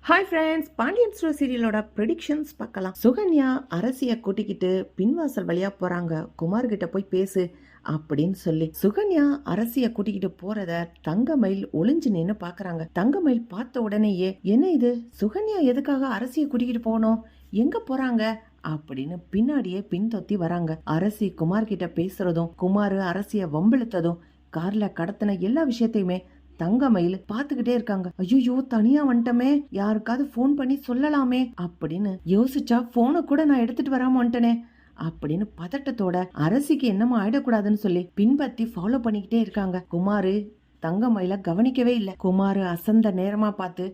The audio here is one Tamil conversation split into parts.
ஹாய் ஃப்ரெண்ட்ஸ், பாண்டியன் ஸ்டோர் சீரியலோட ப்ரெடிக்ஷன்ஸ் பார்க்கலாம். சுகன்யா அரசியை கூட்டிக்கிட்டு பின்வாசல் வழியா போறாங்க. குமார் கிட்ட போய் பேசு அப்படின்னு சொல்லி சுகன்யா அரசியை கூட்டிக்கிட்டு போறத தங்கமயில் ஒளிஞ்சு நின்று பாக்குறாங்க. தங்கமயில் பார்த்த உடனேயே என்ன இது, சுகன்யா எதுக்காக அரசியை கூட்டிக்கிட்டு போனோம், எங்க போறாங்க அப்படின்னு பின்னாடியே பின்தொத்தி வராங்க. அரசி குமார் கிட்ட பேசுறதும் குமார் அரசிய வம்பிழுத்ததும் கார்ல கடத்தின எல்லா விஷயத்தையுமே தங்கமயில் பாத்துக்கிட்டே இருக்காங்க. ஐயோ, தனியா வந்துட்டமே, யாருக்காவது போன் பண்ணி சொல்லலாமே அப்படின்னு யோசிச்சா போனை கூட நான் எடுத்துட்டு வராம வந்துட்டனே அப்படின்னு பதட்டத்தோட அரசிக்கு என்னமோ ஆயிடக்கூடாதுன்னு சொல்லி பின்பற்றி ஃபாலோ பண்ணிக்கிட்டே இருக்காங்க. குமாரு தங்கமயில கவனிக்கவே இல்லை. குமாரு அசந்த நேரமா பார்த்து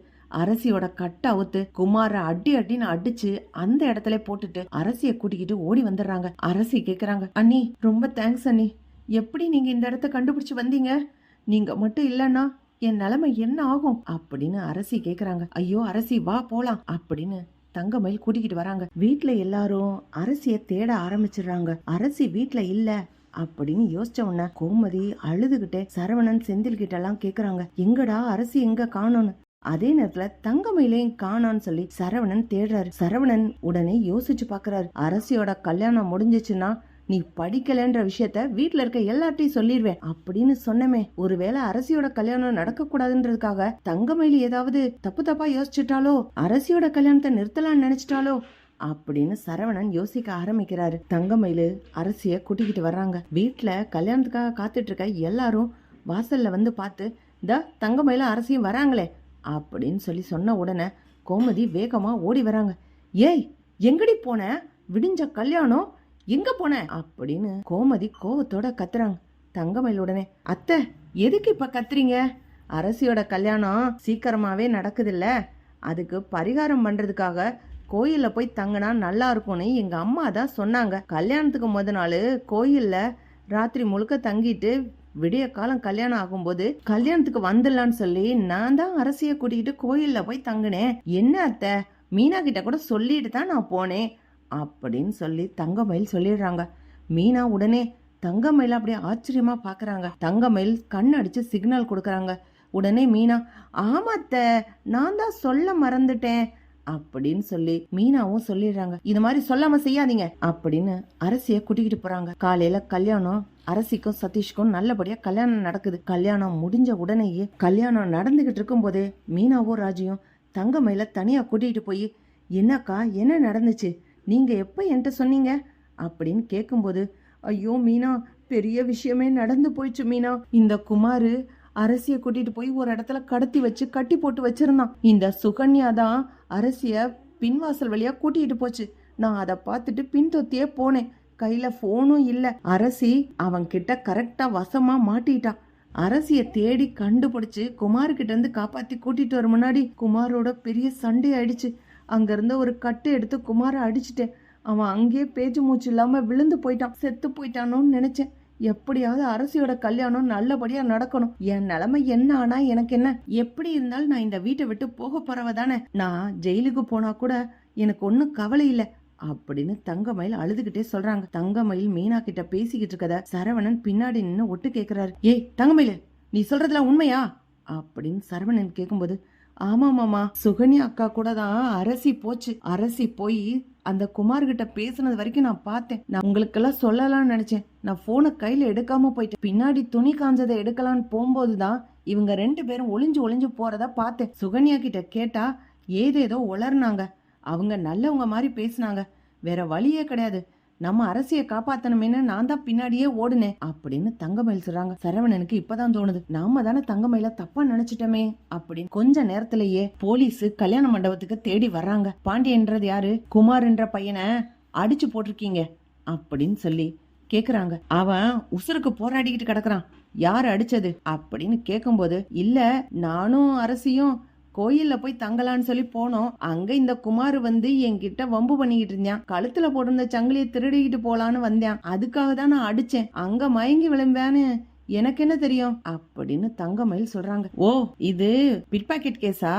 அரசியோட கட்ட அவுத்து குமார அடின்னு அடிச்சு அந்த இடத்துல போட்டுட்டு அரசிய கூட்டிக்கிட்டு ஓடி வந்துடுறாங்க. அரசி கேக்குறாங்க, அண்ணி ரொம்ப தேங்க்ஸ் அண்ணி, எப்படி நீங்க இந்த இடத்த கண்டுபிடிச்சு வந்தீங்க, நீங்க மட்டும் இல்லன்னா என் நிலைமை என்ன ஆகும் அப்படின்னு அரசி கேக்குறாங்க. ஐயோ அரசி வா போலாம் அப்படின்னு தங்கமயில் கூட்டிக்கிட்டு வராங்க. வீட்டுல எல்லாரும் அரசிய தேட ஆரம்பிச்சிடுறாங்க. அரசி வீட்டுல இல்ல அப்படின்னு யோசிச்ச உடனே கோமதி அழுதுகிட்டே சரவணன் செந்தில் கிட்ட எல்லாம் கேக்குறாங்க, எங்கடா அரசி எங்க காணோன்னு. அதே நேரத்துல தங்கமயிலையும் காணான்னு சொல்லி சரவணன் தேடுறாரு. சரவணன் உடனே யோசிச்சு பாக்குறாரு, அரசியோட கல்யாணம் முடிஞ்சிச்சுன்னா நீ படிக்கலன்ற விஷயத்த வீட்டுல இருக்க எல்லார்ட்டையும் சொல்லிடுவேன் அப்படின்னு சொன்னமே, ஒருவேளை அரசியோட கல்யாணம் நடக்க கூடாதுன்றதுக்காக தங்கமயிலி ஏதாவது தப்பா யோசிச்சுட்டாலோ, அரசியோட கல்யாணத்தை நிறுத்தலாம்னு நினைச்சிட்டாலோ அப்படின்னு சரவணன் யோசிக்க ஆரம்பிக்கிறாரு. தங்கமயிலு அரசிய கூட்டிக்கிட்டு வர்றாங்க. வீட்டுல கல்யாணத்துக்காக காத்துட்டு இருக்க எல்லாரும் வாசல்ல வந்து பார்த்து தங்கமயில அரசியும் வராங்களே அப்படின்னு சொல்லி சொன்ன உடனே கோமதி வேகமா ஓடி வராங்க. ஏய் எங்கடி போன, விடிஞ்ச கல்யாணம் எங்க போன அப்படின்னு கோமதி கோவத்தோட கத்துறாங்க. தங்கமயில் உடனே, அத்தை எதுக்கு இப்ப கத்துறீங்க, அரசியோட கல்யாணம் சீக்கிரமாவே நடக்குதுல்ல, அதுக்கு பரிகாரம் பண்றதுக்காக கோயில்ல போய் தங்கினா நல்லா இருக்கும்னு எங்க அம்மா தான் சொன்னாங்க. கல்யாணத்துக்கு முத நாள் கோயில்ல ராத்திரி முழுக்க தங்கிட்டு விடிய காலம் கல்யாணம் ஆகும்போது கல்யாணத்துக்கு வந்துடலான்னு சொல்லி நான் தான் அரசிய கூட்டிக்கிட்டு கோயில்ல போய் தங்கினேன். என்ன அத்தை, மீனா கிட்ட கூட சொல்லிட்டு தான் நான் போனேன் அப்படின்னு சொல்லி தங்கமயில் சொல்லிடுறாங்க. மீனா உடனே தங்கமயில் அப்படியே ஆச்சரியமா பாக்குறாங்க. தங்கமயில் கண் அடிச்சு சிக்னல் கொடுக்கறாங்க. உடனே மீனா, ஆமாத்த நான் தான் சொல்ல மறந்துட்டேன் அப்படின்னு சொல்லி மீனாவும் சொல்லிடுறாங்க. இது மாதிரி சொல்லாம செய்யாதீங்க அப்படின்னு அரசிய கூட்டிக்கிட்டு போறாங்க. காலையில கல்யாணம், அரசிக்கும் சதீஷ்க்கும் நல்லபடியா கல்யாணம் நடக்குது. கல்யாணம் முடிஞ்ச உடனேயே கல்யாணம் நடந்துகிட்டு இருக்கும் போதே மீனாவும் ராஜியும் தங்கமயில தனியா கூட்டிகிட்டு போய், என்னக்கா என்ன நடந்துச்சு, நீங்க எப்ப என்கிட்ட சொன்னீங்க அப்படின்னு கேட்கும்போது, ஐயோ மீனா பெரிய விஷயமே நடந்து போயிடுச்சு மீனா, இந்த குமாரு அரசிய கூட்டிட்டு போய் ஒரு இடத்துல கடத்தி வச்சு கட்டி போட்டு வச்சிருந்தான். இந்த சுகன்யா தான் அரசிய பின்வாசல் வழியா கூட்டிட்டு போச்சு. நான் அதை பார்த்துட்டு பின்தொத்தியே போனேன். கையில போனும் இல்ல. அரசி அவன் கிட்ட கரெக்டா வசமா மாட்டிட்டான். அரசிய தேடி கண்டுபிடிச்சு குமார்கிட்ட இருந்து காப்பாத்தி கூட்டிட்டு வர முன்னாடி குமாரோட பெரிய சண்டை ஆயிடுச்சு. அங்க இருந்த ஒரு கட்டு எடுத்து குமார அடிச்சுட்டேன். அவன் அங்கேயே பேச்சு மூச்சு இல்லாம விழுந்து போயிட்டான். செத்து போயிட்டானோன்னு நினைச்சேன். எப்படியாவது அரசியோட கல்யாணம் நல்லபடியா நடக்கணும். என் நிலைமை என்ன ஆனா எனக்கு என்ன, எப்படி இருந்தாலும் நான் இந்த வீட்டை விட்டு போக போறவ தானே, நான் ஜெயிலுக்கு போனா கூட எனக்கு ஒன்னும் கவலை இல்லை அப்படின்னு தங்கமயில் அழுதுகிட்டே சொல்றாங்க. தங்கமயில் மீனா கிட்ட பேசிக்கிட்டு இருக்கத சரவணன் பின்னாடி நின்று ஒட்டு கேக்குறாரு. ஏய் தங்கமயில், நீ சொல்றதுல உண்மையா அப்படின்னு சரவணன் கேக்கும்போது, ஆமா மாமா, சுகன்யா அக்கா கூட தான் அரசி போச்சு. அரசி போய் அந்த குமார்கிட்ட பேசுனது வரைக்கும் நான் பார்த்தேன். நான் உங்களுக்கெல்லாம் சொல்லலாம்னு நினைச்சேன். நான் போனை கையில எடுக்காம போயிட்டேன். பின்னாடி துணி காஞ்சதை எடுக்கலான்னு போகும்போதுதான் இவங்க 2 பேரும் ஒளிஞ்சு போறதா பார்த்தேன். சுகன்யா கிட்ட கேட்டா ஏதேதோ உளர்னாங்க. அவங்க நல்லவங்க மாதிரி பேசினாங்க. வேற வழியே கிடையாது. நம்ம அரசியை காப்பாத்தணுமேனு நான் தான் பின்னாடியே ஓடுனேன் அப்படின்னு தங்கமயில் சொல்றாங்க. சரவணனுக்கு இப்பதான் தோணுது, நாம தானே தங்கமயில தப்பா நினைச்சிட்டோமே அப்படின்னு. கொஞ்ச நேரத்திலேயே போலீஸ் கல்யாண மண்டபத்துக்கு தேடி வர்றாங்க. பாண்டியன்றது யாரு, குமார்ன்ற பையனை அடிச்சு போட்டிருக்கீங்க அப்படின்னு சொல்லி கேக்குறாங்க. அவன் உசுருக்கு போராடிக்கிட்டு கிடக்குறான், யாரு அடிச்சது அப்படின்னு கேக்கும்போது, இல்ல நானும் அரசியும் கோயில்ல போய் தங்கலான்னு சொல்லி போனோம். அங்க இந்த குமார் வந்து என்கிட்ட வம்பு பண்ணிக்கிட்டு இருந்தான். கழுத்துல போட்டிருந்த சங்கிலியை திருடிக்கிட்டு போலான்னு வந்தேன். அதுக்காக தான் நான் அடிச்சேன். அங்க மயங்கி விழும்பேன்னு எனக்கு என்ன தெரியும் அப்படின்னு தங்கமயில் சொல்றாங்க. ஓ, இது பிட் பாக்கெட் கேஸா,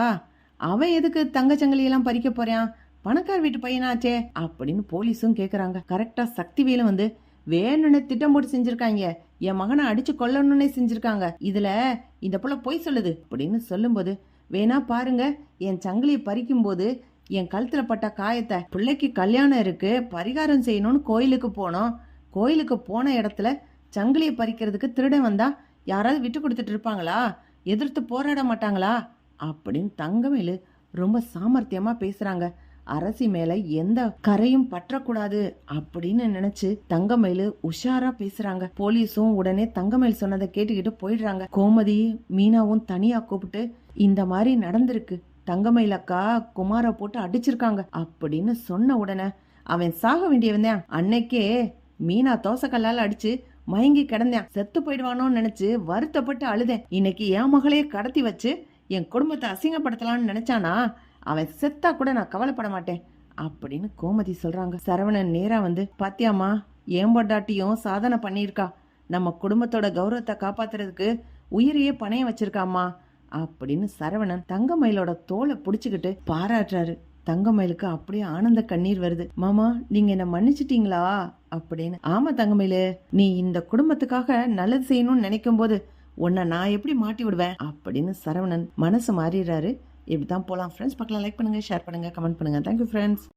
அவன் எதுக்கு தங்க சங்கிலியெல்லாம் பறிக்க போறான், பணக்கார வீட்டு பையனாச்சே அப்படின்னு போலீஸும் கேக்குறாங்க. கரெக்டா சக்திவேலும் வந்து, வேணும்னு திட்டம் போட்டு செஞ்சிருக்காங்க, என் மகனை அடிச்சு கொல்லணும்னே செஞ்சிருக்காங்க, இதுல இந்த புள்ள பொய் சொல்லுது அப்படின்னு சொல்லும்போது, வேணா பாருங்க, என் சங்கிலியை பறிக்கும் போது என் கழுத்துல பட்ட காயத்தை. பிள்ளைக்கு கல்யாணம் இருக்கு, பரிகாரம் செய்யணும்னு கோயிலுக்கு போனோம். கோயிலுக்கு போன இடத்துல சங்கிலியை பறிக்கிறதுக்கு திருடன் வந்தா யாராவது விட்டு கொடுத்துட்டு இருப்பாங்களா? எதிர்த்து போராட மாட்டாங்களா? அப்படின்னு தங்கமேலு ரொம்ப சாமர்த்தியமா பேசுறாங்க. அரசி மேல எந்த கரையும் பற்றக்கூடாது அப்படின்னு நினைச்சு தங்கமேலு உஷாரா பேசுறாங்க. போலீஸும் உடனே தங்கமேல் சொன்னதை கேட்டுக்கிட்டு போயிடுறாங்க. கோமதி மீனாவும் தனியா கூப்பிட்டு, இந்த மாதிரி நடந்திருக்கு, தங்கமயில் அக்கா குமார போட்டு அடிச்சிருக்காங்க அப்படின்னு சொன்ன உடனே, அவன் சாக வேண்டியவன் தான். அன்னைக்கே மீனா தோசைக்கல்லால அடிச்சு மயங்கி கிடந்தேன், செத்து போயிடுவானோன்னு நினைச்சு வருத்தப்பட்டு அழுதேன். இன்னைக்கு என் மகளையே கடத்தி வச்சு என் குடும்பத்தை அசிங்கப்படுத்தலாம்னு நினைச்சானா, அவன் செத்தா கூட நான் கவலைப்பட மாட்டேன் அப்படின்னு கோமதி சொல்றாங்க. சரவணன் நேரா வந்து, பாத்தியாமா, ஏன் பொண்டாட்டியும் சாதனை பண்ணியிருக்கா, நம்ம குடும்பத்தோட கௌரவத்தை காப்பாத்துறதுக்கு உயிரையே பணைய வச்சிருக்காமா அப்படின்னு சரவணன் தங்கமயிலோட தோலை புடிச்சுக்கிட்டு பாராட்டுறாரு. தங்கமயிலுக்கு அப்படியே ஆனந்த கண்ணீர் வருது. மாமா, நீங்க என்ன மன்னிச்சிட்டீங்களா அப்படின்னு. ஆமா தங்கமயிலு, நீ இந்த குடும்பத்துக்காக நல்லது செய்யணும்னு நினைக்கும் போது உன்னை நான் எப்படி மாட்டி விடுவேன் அப்படின்னு சரவணன் மனசு மாறிடுறாரு. இப்படிதான் போலாம் ஃப்ரெண்ட்ஸ். பார்க்கலாம், லைக் பண்ணுங்க, ஷேர் பண்ணுங்க, கமெண்ட் பண்ணுங்க. Thank you friends.